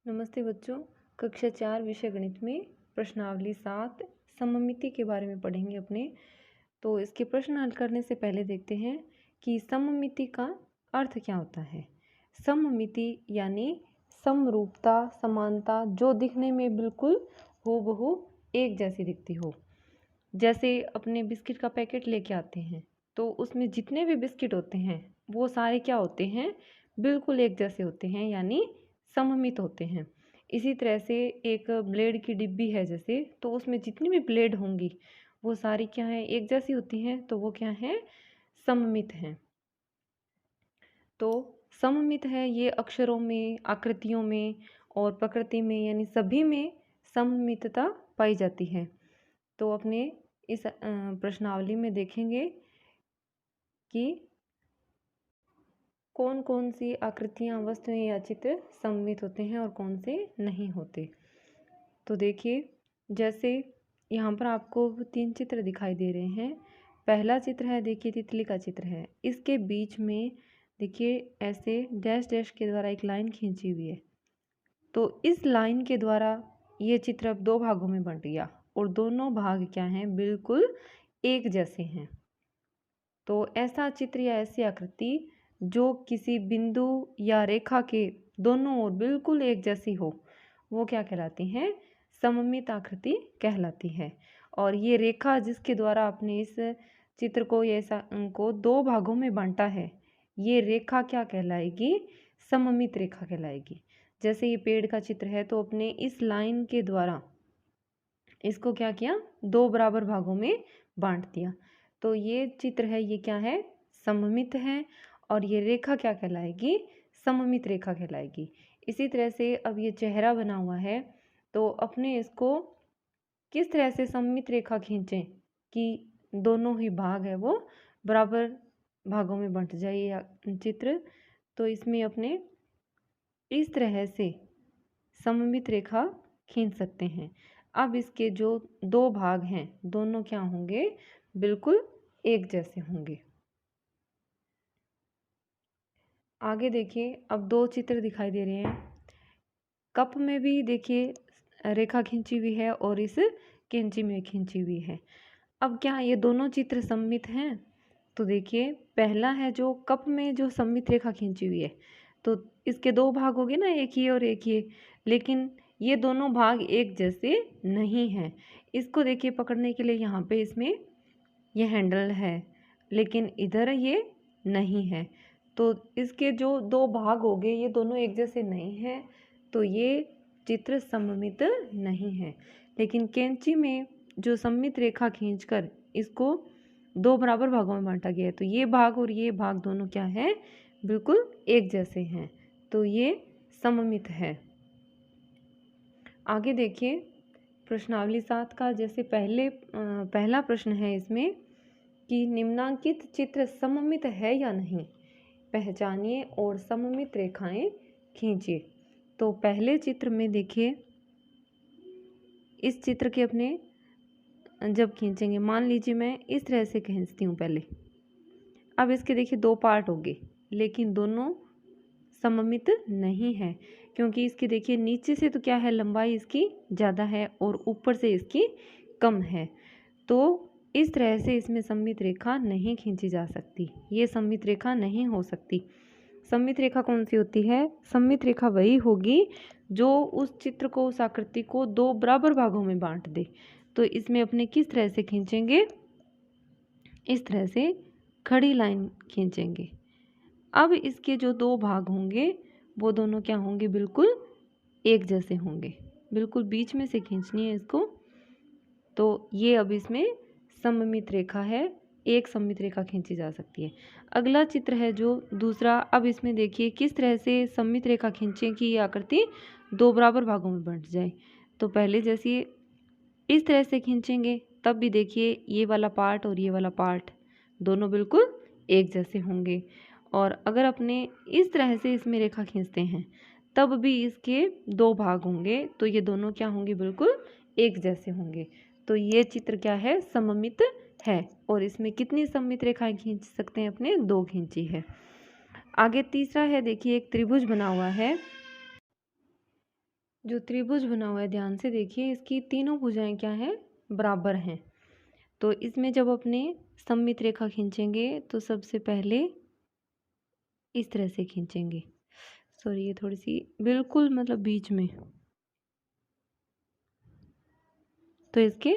नमस्ते बच्चों। कक्षा 4 विषय गणित में प्रश्नावली 7 सममिति के बारे में पढ़ेंगे अपने। तो इसके प्रश्न हल करने से पहले देखते हैं कि सममिति का अर्थ क्या होता है। सममिति यानी समरूपता, समानता, जो दिखने में बिल्कुल हूबहू एक जैसी दिखती हो। जैसे अपने बिस्किट का पैकेट लेके आते हैं तो उसमें जितने भी बिस्किट होते हैं वो सारे क्या होते हैं, बिल्कुल एक जैसे होते हैं, यानी सममित होते हैं। इसी तरह से एक ब्लेड की डिब्बी है जैसे, तो उसमें जितनी भी ब्लेड होंगी वो सारी क्या है, एक जैसी होती हैं, तो वो क्या है, सममित हैं। तो सममित है ये अक्षरों में, आकृतियों में और प्रकृति में, यानी सभी में सममितता पाई जाती है। तो अपने इस प्रश्नावली में देखेंगे कि कौन कौन सी आकृतियाँ, वस्तुएं या चित्र सममित होते हैं और कौन से नहीं होते। तो देखिए, जैसे यहाँ पर आपको 3 चित्र दिखाई दे रहे हैं। पहला चित्र है, देखिए तितली का चित्र है। इसके बीच में देखिए ऐसे डैश डैश के द्वारा एक लाइन खींची हुई है। तो इस लाइन के द्वारा ये चित्र अब 2 भागों में बंट गया और दोनों भाग क्या हैं, बिल्कुल एक जैसे हैं। तो ऐसा चित्र या ऐसी आकृति जो किसी बिंदु या रेखा के दोनों ओर बिल्कुल एक जैसी हो, वो क्या कहलाती है, सममित आकृति कहलाती है। और ये रेखा जिसके द्वारा आपने इस चित्र को या इस को 2 भागों में बांटा है, ये रेखा क्या कहलाएगी, सममित रेखा कहलाएगी। जैसे ये पेड़ का चित्र है तो अपने इस लाइन के द्वारा इसको क्या किया, 2 बराबर भागों में बांट दिया। तो ये चित्र है, ये क्या है, सममित है। और ये रेखा क्या कहलाएगी, सममित रेखा कहलाएगी। इसी तरह से अब ये चेहरा बना हुआ है, तो अपने इसको किस तरह से सममित रेखा खींचें कि दोनों ही भाग है वो बराबर भागों में बंट जाए या चित्र। तो इसमें अपने इस तरह से सममित रेखा खींच सकते हैं। अब इसके जो 2 भाग हैं दोनों क्या होंगे, बिल्कुल एक जैसे होंगे। आगे देखिए, अब 2 चित्र दिखाई दे रहे हैं। कप में भी देखिए रेखा खींची हुई है और इस कैंची में खींची हुई है। अब क्या ये दोनों चित्र सममित हैं? तो देखिए, पहला है जो कप में जो सममित रेखा खींची हुई है, तो इसके 2 भाग हो गए ना, एक ये और एक ये। लेकिन ये दोनों भाग एक जैसे नहीं हैं। इसको देखिए पकड़ने के लिए यहाँ पे इसमें ये हैंडल है, लेकिन इधर ये नहीं है। तो इसके जो 2 भाग हो गए ये दोनों एक जैसे नहीं हैं, तो ये चित्र सममित नहीं है। लेकिन कैंची में जो सममित रेखा खींचकर इसको 2 बराबर भागों में बांटा गया है, तो ये भाग और ये भाग दोनों क्या है, बिल्कुल एक जैसे हैं, तो ये सममित है। आगे देखिए, प्रश्नावली 7 का जैसे पहला प्रश्न है इसमें कि निम्नांकित चित्र सममित है या नहीं, पहचानिए और सममित रेखाएं खींचिए। तो पहले चित्र में देखिए, इस चित्र के अपने जब खींचेंगे, मान लीजिए मैं इस तरह से खींचती हूँ पहले। अब इसके देखिए 2 पार्ट हो गए, लेकिन दोनों सममित नहीं है, क्योंकि इसके देखिए नीचे से तो क्या है, लंबाई इसकी ज़्यादा है और ऊपर से इसकी कम है। तो इस तरह से इसमें सममित रेखा नहीं खींची जा सकती, ये सममित रेखा नहीं हो सकती। सममित रेखा कौन सी होती है, सममित रेखा वही होगी जो उस चित्र को, उस आकृति को 2 बराबर भागों में बांट दे। तो इसमें अपने किस तरह से खींचेंगे, इस तरह से खड़ी लाइन खींचेंगे। अब इसके जो 2 भाग होंगे वो दोनों क्या होंगे, बिल्कुल एक जैसे होंगे। बिल्कुल बीच में से खींचनी है इसको। तो ये अब इसमें सममित रेखा है, एक सममित रेखा खींची जा सकती है। अगला चित्र है जो दूसरा। अब इसमें देखिए किस तरह से सममित रेखा खींचें कि ये आकृति 2 बराबर भागों में बंट जाए। तो पहले जैसे इस तरह से खींचेंगे, तब भी देखिए ये वाला पार्ट और ये वाला पार्ट दोनों बिल्कुल एक जैसे होंगे। और अगर अपने इस तरह से इसमें रेखा खींचते हैं, तब भी इसके 2 भाग होंगे, तो ये दोनों क्या होंगे, बिल्कुल एक जैसे होंगे। तो ये चित्र क्या है, सममित है। और इसमें कितनी सममित रेखाएं खींच सकते हैं, अपने 2 खींची है। आगे तीसरा है, देखिए एक त्रिभुज बना हुआ है। जो त्रिभुज बना हुआ है ध्यान से देखिए, इसकी तीनों भुजाएं क्या हैं, बराबर हैं। तो इसमें जब अपने सममित रेखा खींचेंगे तो सबसे पहले इस तरह से खींचेंगे, सॉरी ये थोड़ी सी बिल्कुल मतलब बीच में, तो इसके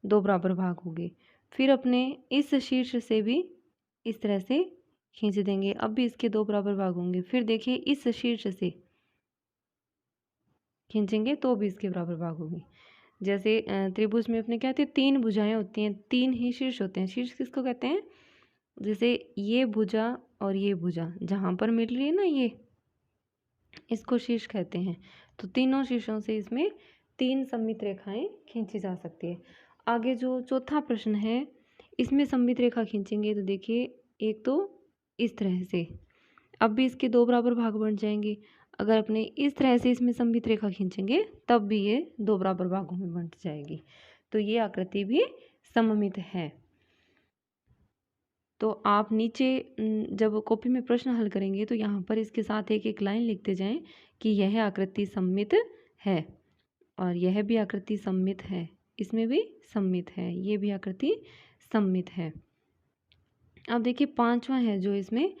दो बराबर भाग हो गए। फिर अपने इस शीर्ष से भी इस तरह से खींच देंगे, अब भी इसके दो बराबर भाग होंगे। फिर देखिए इस शीर्ष से खींचेंगे तो भी इसके बराबर भाग होंगे। जैसे त्रिभुज में अपने क्या होते हैं, तीन भुजाएं होती हैं, तीन ही शीर्ष होते हैं। शीर्ष किसको कहते हैं, जैसे ये भुजा और ये भुजा जहाँ पर मिल रही है ना, ये इसको शीर्ष कहते हैं। तो तीनों शीर्षों से इसमें तीन सममित रेखाएं खींची जा सकती है। आगे जो चौथा प्रश्न है, इसमें सममित रेखा खींचेंगे तो देखिए एक तो इस तरह से, अब भी इसके दो बराबर भाग बन जाएंगे। अगर अपने इस तरह से इसमें सममित रेखा खींचेंगे तब भी ये दो बराबर भागों में बंट जाएगी। तो ये आकृति भी सममित है। तो आप नीचे जब कॉपी में प्रश्न हल करेंगे तो यहाँ पर इसके साथ एक एक लाइन लिखते जाएं कि यह आकृति सममित है और यह भी आकृति सममित है, इसमें भी सममित है, ये भी आकृति सममित है। अब देखिए पांचवा है जो इसमें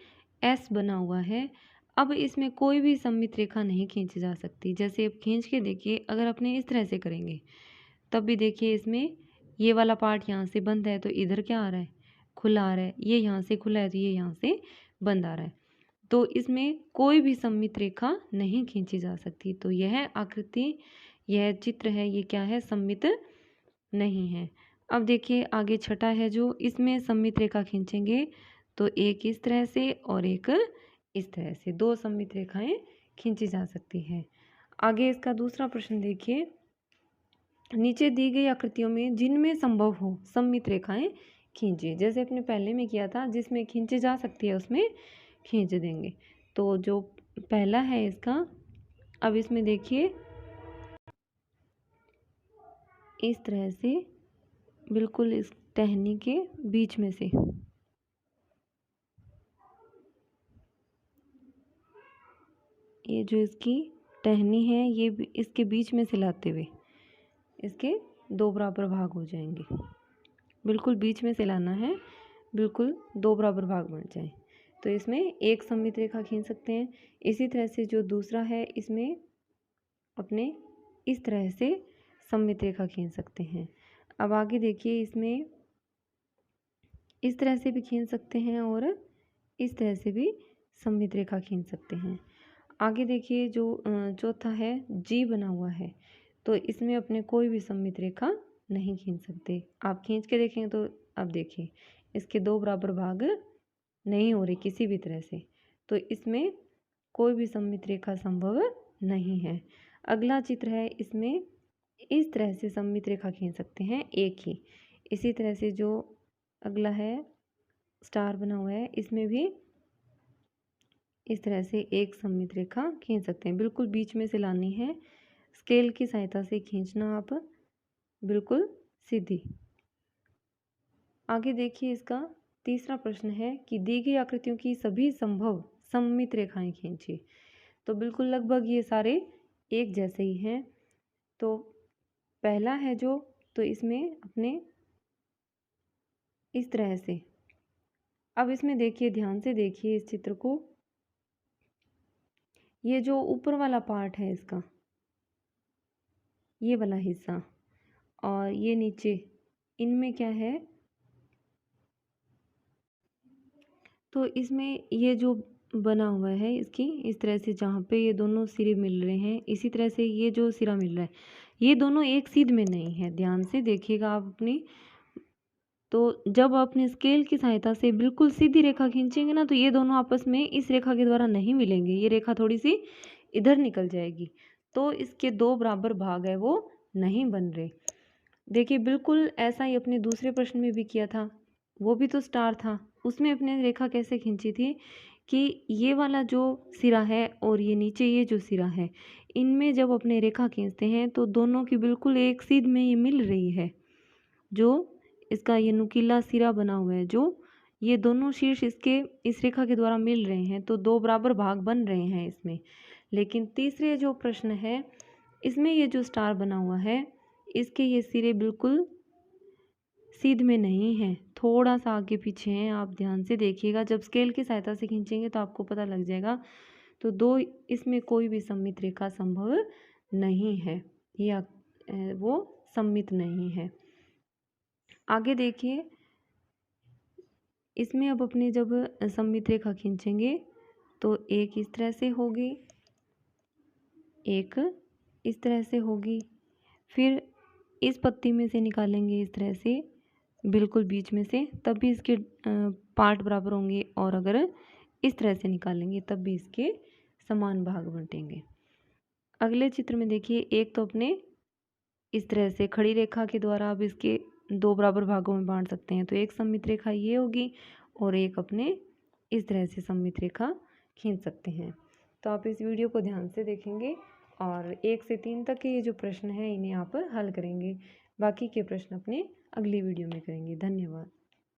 एस बना हुआ है। अब इसमें कोई भी सममित रेखा नहीं खींची जा सकती। जैसे अब खींच के देखिए, अगर अपने इस तरह से करेंगे तब भी देखिए इसमें ये वाला पार्ट यहाँ से बंद है तो इधर क्या आ रहा है, खुला आ रहा है। ये यहाँ से खुला है तो ये यहाँ से बंद आ रहा है। तो इसमें कोई भी सममित रेखा नहीं खींची जा सकती। तो यह आकृति, यह चित्र है, ये क्या है, सममित नहीं है। अब देखिए आगे छठा है जो, इसमें सममित रेखा खींचेंगे तो एक इस तरह से और एक इस तरह से, दो सममित रेखाएं खींची जा सकती है। आगे इसका दूसरा प्रश्न देखिए, नीचे दी गई आकृतियों में जिनमें संभव हो सममित रेखाएं खींचिए। जैसे अपने पहले में किया था, जिसमें खींची जा सकती है उसमें खींच देंगे। तो जो पहला है इसका, अब इसमें देखिए इस तरह से बिल्कुल इस टहनी के बीच में से, ये जो इसकी टहनी है ये इसके बीच में से लाते हुए इसके दो बराबर भाग हो जाएंगे। बिल्कुल बीच में से लाना है, बिल्कुल दो बराबर भाग बन जाए तो इसमें एक सममित रेखा खींच सकते हैं। इसी तरह से जो दूसरा है, इसमें अपने इस तरह से सममित रेखा खींच सकते हैं। अब आगे देखिए, इसमें इस तरह से भी खींच सकते हैं और इस तरह से भी सममित रेखा खींच सकते हैं। आगे देखिए जो चौथा है, जी बना हुआ है, तो इसमें अपने कोई भी सममित रेखा नहीं खींच सकते। आप खींच के देखेंगे तो अब देखिए इसके दो बराबर भाग नहीं हो रहे किसी भी तरह से, तो इसमें कोई भी सममित रेखा संभव नहीं है। अगला चित्र है, इसमें इस तरह से सममित रेखा खींच सकते हैं एक ही। इसी तरह से जो अगला है, स्टार बना हुआ है, इसमें भी इस तरह से एक सममित रेखा खींच सकते हैं। बिल्कुल बीच में से लानी है, स्केल की सहायता से खींचना आप, बिल्कुल सीधी। आगे देखिए इसका तीसरा प्रश्न है कि दी गई आकृतियों की सभी संभव सममित रेखाएं खींचिए। तो बिल्कुल लगभग ये सारे एक जैसे ही हैं। तो पहला है जो, तो इसमें अपने इस तरह से, अब इसमें देखिए ध्यान से देखिए इस चित्र को, ये जो ऊपर वाला पार्ट है इसका, ये वाला हिस्सा और ये नीचे, इनमें क्या है, तो इसमें ये जो बना हुआ है इसकी इस तरह से, जहाँ पे ये दोनों सिरे मिल रहे हैं, इसी तरह से ये जो सिरा मिल रहा है, ये दोनों एक सीध में नहीं है। ध्यान से देखिएगा आप अपनी, तो जब अपने स्केल की सहायता से बिल्कुल सीधी रेखा खींचेंगे ना, तो ये दोनों आपस में इस रेखा के द्वारा नहीं मिलेंगे, ये रेखा थोड़ी सी इधर निकल जाएगी, तो इसके दो बराबर भाग है वो नहीं बन रहे। देखिए बिल्कुल ऐसा ही अपने दूसरे प्रश्न में भी किया था, वो भी तो स्टार था, उसमें अपने रेखा कैसे खींची थी कि ये वाला जो सिरा है और ये नीचे ये जो सिरा है, इनमें जब अपने रेखा खींचते हैं तो दोनों की बिल्कुल एक सीध में ये मिल रही है। जो इसका ये नुकीला सिरा बना हुआ है, जो ये दोनों शीर्ष इसके इस रेखा के द्वारा मिल रहे हैं, तो दो बराबर भाग बन रहे हैं इसमें। लेकिन तीसरे जो प्रश्न है, इसमें ये जो स्टार बना हुआ है इसके ये सिरे बिल्कुल सीध में नहीं है, थोड़ा सा आगे पीछे हैं। आप ध्यान से देखिएगा, जब स्केल की सहायता से खींचेंगे तो आपको पता लग जाएगा। तो दो इसमें कोई भी सममित रेखा संभव नहीं है, या वो सममित नहीं है। आगे देखिए, इसमें अब अपने जब सममित रेखा खींचेंगे तो एक इस तरह से होगी, एक इस तरह से होगी, फिर इस पत्ती में से निकालेंगे इस तरह से बिल्कुल बीच में से, तब भी इसके पार्ट बराबर होंगे, और अगर इस तरह से निकालेंगे तब भी इसके समान भाग बंटेंगे। अगले चित्र में देखिए, एक तो अपने इस तरह से खड़ी रेखा के द्वारा आप इसके दो बराबर भागों में बांट सकते हैं। तो एक सममित रेखा ये होगी और एक अपने इस तरह से सममित रेखा खींच सकते हैं। तो आप इस वीडियो को ध्यान से देखेंगे और 1 से 3 तक के ये जो प्रश्न हैं इन्हें आप हल करेंगे। बाकी के प्रश्न अपने अगली वीडियो में करेंगे। धन्यवाद।